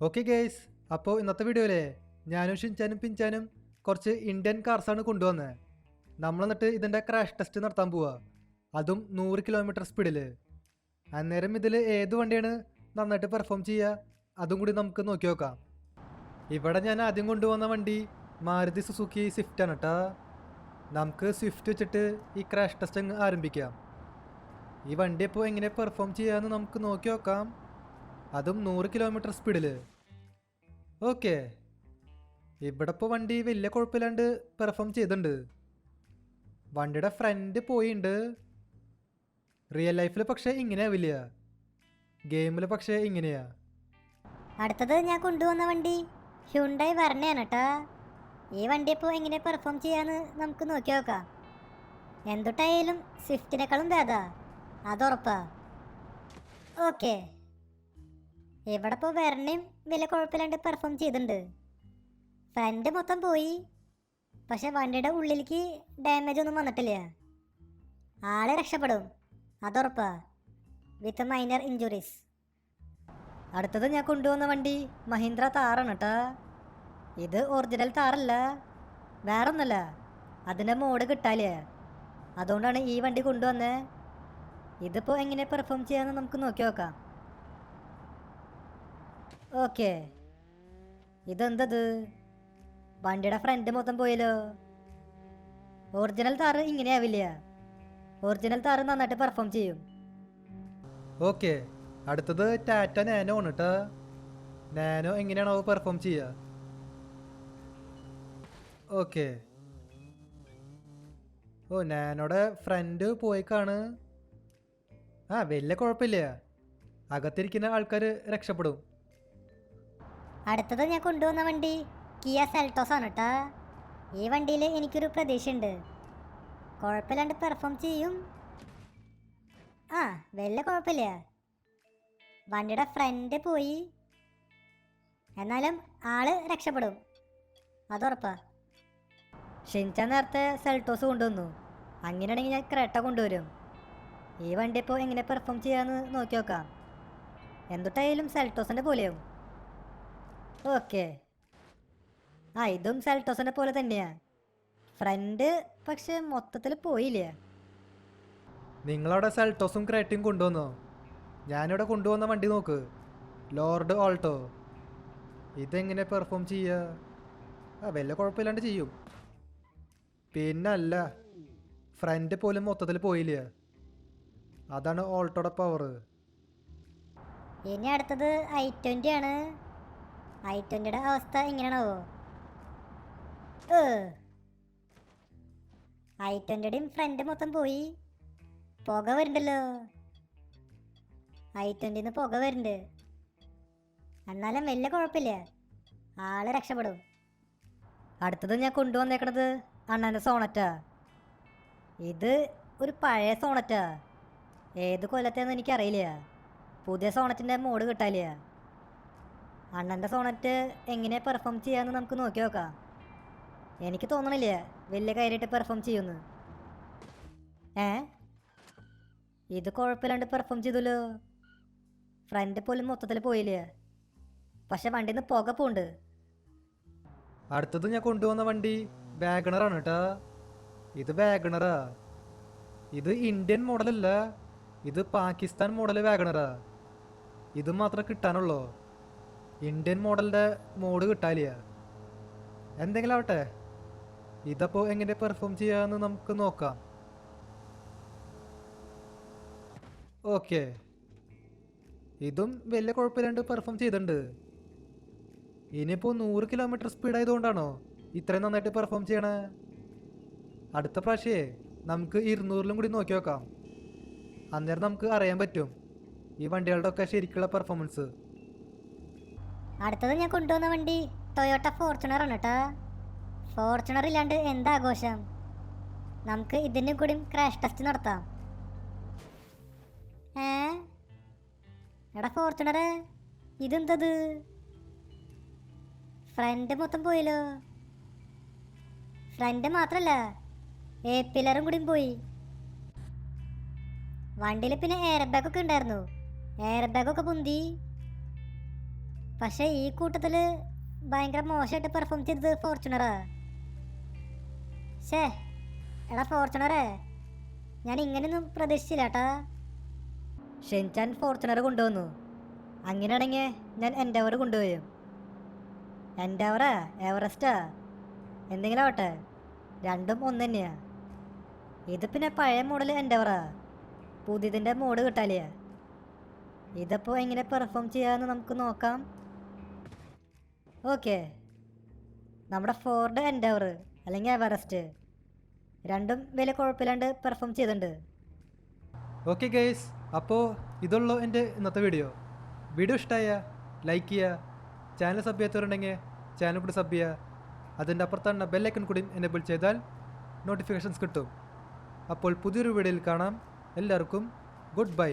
Okay guys, അപ്പോൾ ഇന്നത്തെ വീഡിയോയിലെ ഞാനും ഷിൻചാനും പിൻചാനും കുറച്ച് ഇന്ത്യൻ കാർസാണ് കൊണ്ടുവന്നത്. നമ്മൾ എന്നിട്ട് ഇതിൻ്റെ ക്രാഷ് ടെസ്റ്റ് നടത്താൻ പോവുക, അതും 100 കിലോമീറ്റർ സ്പീഡിൽ. അന്നേരം ഇതിൽ ഏത് വണ്ടിയാണ് നന്നായിട്ട് പെർഫോം ചെയ്യുക അതും കൂടി നമുക്ക് നോക്കി നോക്കാം. ഇവിടെ ഞാൻ ആദ്യം കൊണ്ടുവന്ന വണ്ടി മാരുതി സുസുക്കി സ്വിഫ്റ്റ് ആണ് കേട്ടോ. നമുക്ക് സ്വിഫ്റ്റ് വെച്ചിട്ട് ഈ ക്രാഷ് ടെസ്റ്റ് അങ്ങ് ആരംഭിക്കാം. ഈ വണ്ടി ഇപ്പോൾ എങ്ങനെ പെർഫോം ചെയ്യാമെന്ന് നമുക്ക് നോക്കി നോക്കാം, അതും 100 കിലോമീറ്റർ സ്പീഡിൽ. ഓക്കെ, ഇവിടെ ഇപ്പോൾ വണ്ടി വലിയ കുഴപ്പമില്ലാണ്ട് പെർഫോം ചെയ്തിട്ടുണ്ട്. വണ്ടിയുടെ ഫ്രണ്ട് പോയിട്ടുണ്ട്. റിയൽ ലൈഫിൽ പക്ഷേ ഇങ്ങനെയാവില്ല, ഗെയിമിൽ പക്ഷേ ഇങ്ങനെയാ. അടുത്തത് ഞാൻ കൊണ്ടുവന്ന വണ്ടി ഹ്യുണ്ടായി വെർണയാണ് കേട്ടോ. ഈ വണ്ടി ഇപ്പോൾ എങ്ങനെ പെർഫോം ചെയ്യാന്ന് നമുക്ക് നോക്കി നോക്കാം. എന്തുട്ടായാലും സ്വിഫ്റ്റിനേക്കാളും ഭേദാ, അതുറപ്പാ. ഓക്കെ, ഇവിടെ ഇപ്പോൾ വെർണയും വലിയ കുഴപ്പമില്ലാണ്ട് പെർഫോം ചെയ്തിട്ടുണ്ട്. ഫ്രണ്ട് മൊത്തം പോയി, പക്ഷെ വണ്ടിയുടെ ഉള്ളിലേക്ക് ഡാമേജ് ഒന്നും വന്നിട്ടില്ല. ആളെ രക്ഷപ്പെടും, അതുറപ്പാ, വിത്ത് മൈനർ ഇഞ്ചുറീസ്. അടുത്തത് ഞാൻ കൊണ്ടുവന്ന വണ്ടി മഹീന്ദ്ര താറാണ് കേട്ടോ. ഇത് ഒറിജിനൽ താറല്ല, വേറൊന്നല്ല, അതിൻ്റെ മോഡ് കിട്ടാലേ, അതുകൊണ്ടാണ് ഈ വണ്ടി കൊണ്ടുവന്നത്. ഇതിപ്പോൾ എങ്ങനെ പെർഫോം ചെയ്യാമെന്ന് നമുക്ക് നോക്കി നോക്കാം. ഓക്കെ, ഇതെന്തത്, വണ്ടിയുടെ ഫ്രണ്ട് മൊത്തം പോയല്ലോ. ഒറിജിനൽ താറ് ഇങ്ങനെയാവില്ല, ഒറിജിനൽ താറ് നന്നായിട്ട് പെർഫോം ചെയ്യും. ഓക്കെ, അടുത്തത് ടാറ്റ നാനോ ആണ് കേട്ടോ. നാനോ എങ്ങനെയാണോ പെർഫോം ചെയ്യുക? ഓക്കെ, ഓ നാനോടെ ഫ്രണ്ട് പോയിക്കാണ്. വലിയ കുഴപ്പമില്ല, അകത്തിരിക്കുന്ന ആൾക്കാർ രക്ഷപ്പെടും. അടുത്തത് ഞാൻ കൊണ്ടുവന്ന വണ്ടി കിയ സെൽട്ടോസ് ആണ് കേട്ടോ. ഈ വണ്ടിയിൽ എനിക്കൊരു പ്രതീക്ഷയുണ്ട്, കുഴപ്പമില്ലാണ്ട് പെർഫോം ചെയ്യും. വലിയ കുഴപ്പമില്ല, വണ്ടിയുടെ ഫ്രണ്ട് പോയി, എന്നാലും ആള് രക്ഷപ്പെടും, അതുറപ്പാ. ഷിൻചാൻ നേരത്തെ സെൽട്ടോസ് കൊണ്ടുവന്നു, അങ്ങനെയാണെങ്കിൽ ഞാൻ ക്രെട്ട കൊണ്ടുവരും. ഈ വണ്ടി ഇപ്പോൾ എങ്ങനെ പെർഫോം ചെയ്യാമെന്ന് നോക്കി നോക്കാം. എന്തുട്ടായാലും സെൽട്ടോസിൻ്റെ പോലെയാവും. ഓക്കെ, ഇതും സെൽട്ടോസിൻ്റെ പോലെ തന്നെയാണ്. ഫ്രണ്ട് പക്ഷെ മൊത്തത്തിൽ പോയില്ല. നിങ്ങളവിടെ സെൽട്ടോസും ക്രേറ്റയും കൊണ്ടുവന്നോ? ഞാനിവിടെ കൊണ്ടുവന്ന വണ്ടി നോക്ക്, ലോർഡ് ഓൾട്ടോ. ഇതെങ്ങനെ പെർഫോം ചെയ്യുക? വലിയ കുഴപ്പമില്ലാണ്ട് ചെയ്യും. പിന്നല്ല, ഫ്രണ്ട് പോലും മൊത്തത്തിൽ പോയില്ല, അതാണ് ഓൾട്ടോയുടെ പവർ. ഇനി അടുത്തത് i20 ആണ്. i20യുടെ അവസ്ഥ എങ്ങനെയാണോ? i20യുടെയും ഫ്രണ്ട് മൊത്തം പോയി, പുക വരുന്നുണ്ടല്ലോ. i20ന്ന് പുക വരുന്നുണ്ട്, എന്നാലും വലിയ കുഴപ്പമില്ല, ആള് രക്ഷപ്പെടും. അടുത്തത് ഞാൻ കൊണ്ടുവന്നേക്കണത് അണ്ണൻ്റെ സോണറ്റാ. ഇത് ഒരു പഴയ സോണറ്റാ, ഏത് കൊല്ലത്തേന്ന് എനിക്കറിയില്ല. പുതിയ സോണറ്റിൻ്റെ മോഡ് കിട്ടാനില്ല. അണ്ണൻ്റെ സോണറ്റ് എങ്ങനെ പെർഫോം ചെയ്യാമെന്ന് നമുക്ക് നോക്കി നോക്കാം. എനിക്ക് തോന്നണില്ല വലിയ കാര്യമായിട്ട് പെർഫോം ചെയ്യുമെന്ന്. ഇത് കുഴപ്പമില്ലാണ്ട് പെർഫോം ചെയ്തല്ലോ. ഫ്രണ്ട് പോലും മൊത്തത്തിൽ പോയില്ല, പക്ഷെ വണ്ടിയിൽ നിന്ന് പുക പോണ്ട്. അടുത്തത് ഞാൻ കൊണ്ടുവന്ന വണ്ടി വാഗണറാണ് കേട്ടോ. ഇത് വാഗണറാ, ഇത് ഇന്ത്യൻ മോഡലല്ല, ഇത് പാകിസ്ഥാൻ മോഡൽ വാഗണറാ. ഇത് മാത്രമേ കിട്ടാനുള്ളൂ, ഇന്ത്യൻ മോഡലിൻ്റെ മോഡ് കിട്ടാനില്ല. എന്തെങ്കിലും ആവട്ടെ, ഇതപ്പോൾ എങ്ങനെ പെർഫോം ചെയ്യാമെന്ന് നമുക്ക് നോക്കാം. ഓക്കെ, ഇതും വലിയ കുഴപ്പമില്ലാണ്ട് പെർഫോം ചെയ്തിട്ടുണ്ട്. ഇനിയിപ്പോൾ 100 കിലോമീറ്റർ സ്പീഡ് ആയതുകൊണ്ടാണോ ഇത്രയും നന്നായിട്ട് പെർഫോം ചെയ്യണേ? അടുത്ത പ്രാവശ്യമേ നമുക്ക് 200ലും കൂടി നോക്കി നോക്കാം, അന്നേരം നമുക്ക് അറിയാൻ പറ്റും ഈ വണ്ടികളുടെ ഒക്കെ ശരിക്കുള്ള പെർഫോമൻസ്. അടുത്തത് ഞാൻ കൊണ്ടുവന്ന വണ്ടി ടൊയോട്ട ഫോർച്യൂണർ ആണ് കേട്ടോ. ഫോർച്യൂണർ ഇല്ലാണ്ട് എന്താ ആഘോഷം? നമുക്ക് ഇതിനും കൂടി ക്രാഷ് ടെസ്റ്റ് നടത്താം. എടാ ഫോർച്യൂണർ, ഇതെന്തത്, ഫ്രണ്ട് മൊത്തം പോയല്ലോ. ഫ്രണ്ട് മാത്രല്ല, പില്ലറും കൂടി പോയി. വണ്ടിയിൽ പിന്നെ എയർ ബാഗൊക്കെ ഉണ്ടായിരുന്നു, എയർ ബാഗൊക്കെ പൊന്തി. പക്ഷേ ഈ കൂട്ടത്തിൽ ഭയങ്കര മോശമായിട്ട് പെർഫോം ചെയ്തത് ഫോർച്യൂണറാ. ഷേ എടാ ഫോർച്യൂണറേ, ഞാൻ ഇങ്ങനെയൊന്നും പ്രതീക്ഷിച്ചില്ല ഏട്ടാ. ഷിൻചാൻ ഫോർച്യൂണർ കൊണ്ടുവന്നു, അങ്ങനെയാണെങ്കിൽ ഞാൻ എൻഡവർ കൊണ്ടുപോയും. എൻഡവറാ എവറസ്റ്റാ എന്തെങ്കിലും ആവട്ടെ, രണ്ടും ഒന്ന് തന്നെയാ. ഇത് പിന്നെ പഴയ മോഡൽ എൻഡവറാ, പുതിയതിൻ്റെ മോഡ് കിട്ടാലിയാ. ഇതിപ്പോൾ എങ്ങനെ പെർഫോം ചെയ്യാമെന്ന് നമുക്ക് നോക്കാം. ഓക്കെ, നമ്മുടെ ഫോർഡ് എൻഡവർ അല്ലെങ്കിൽ എവറസ്റ്റ് രണ്ടും വലിയ കുഴപ്പമില്ലാണ്ട് പെർഫോം ചെയ്തിട്ടുണ്ട്. ഓക്കെ ഗൈസ്, അപ്പോൾ ഇതുള്ളൂ എൻ്റെ ഇന്നത്തെ വീഡിയോ. വീഡിയോ ഇഷ്ടമായ ലൈക്ക് ചെയ്യുക, ചാനൽ സബ് ചെയ്യാത്തവരുണ്ടെങ്കിൽ ചാനൽ കൂടി സബ് ചെയ്യുക. അതിൻ്റെ അപ്പുറത്താണ് ബെല്ലൈക്കൺ കൂടി എനേബിൾ ചെയ്താൽ നോട്ടിഫിക്കേഷൻസ് കിട്ടും. അപ്പോൾ പുതിയൊരു വീഡിയോയിൽ കാണാം. എല്ലാവർക്കും ഗുഡ് ബൈ.